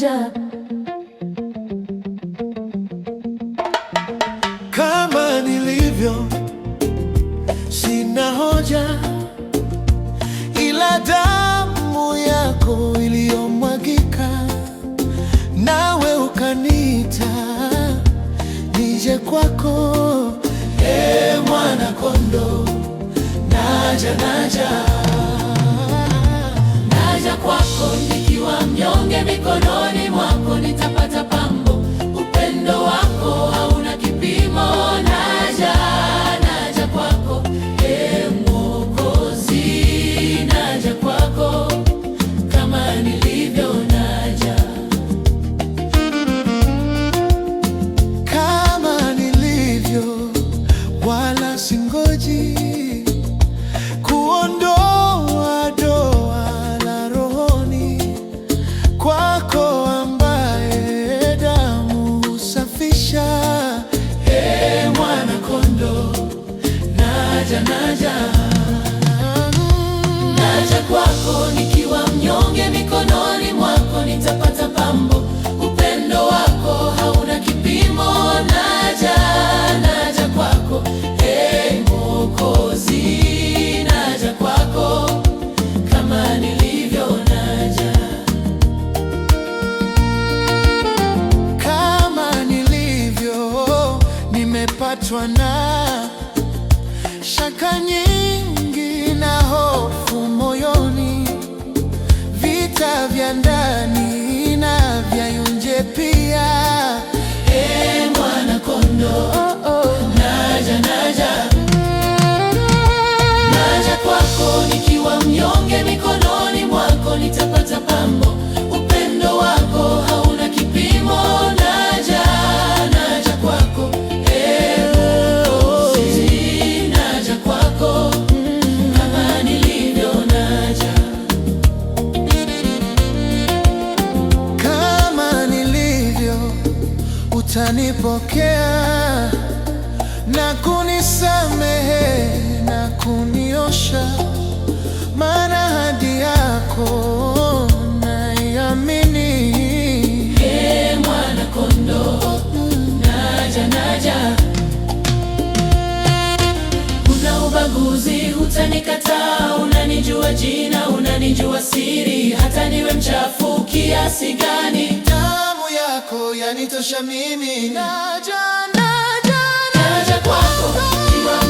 naja. Kama nilivyo sina hoja, ila damu yako iliyomwagika, nawe ukaniita nije kwako. Mwana kondoo, naja, naja, Naja kwako nikiwa mnyonge, mikononi mwako nitapata pambo. Upendo wako hauna kipimo. Naja, naja kwako, Mwokozi. Naja kwako kama nilivyo, naja. kama nilivyo, wala singoji kuondoa doa la rohoni kwako, ambaye damu husafisha. Mwana kondoo, naja, naja, Naja kwako nikiwa mnyonge, mikononi mwako nitapata pambo. Upendo wako hauna kipimo. Naja, naja kwako, Mwokozi. Naja kwako kama nilivyo, naja. kama nilivyo, nimepatwa na shaka nyingi na hofu moyoni, vita vya ndani na vya nje pia. Mwana kondoo, naja, naja, naja kwako nikiwa mnyonge, mikononi mwako nitapata pambo. Upendo wako hauna kipimo. Naja, naja kwako, Mwokozi. Naja kwako kama nilivyo, naja. Kama nilivyo, utanipokea na kunisamehe na kuniosha, maana ahadi yako naiamini. Mwana kondoo, naja, naja. Una ubaguzi, hutanikataa. Unanijua jina, unanijua siri, hata niwe mchafu kiasi gani. Damu yako yanitosha mimi. Naja, naja, Naja kwako nikiwa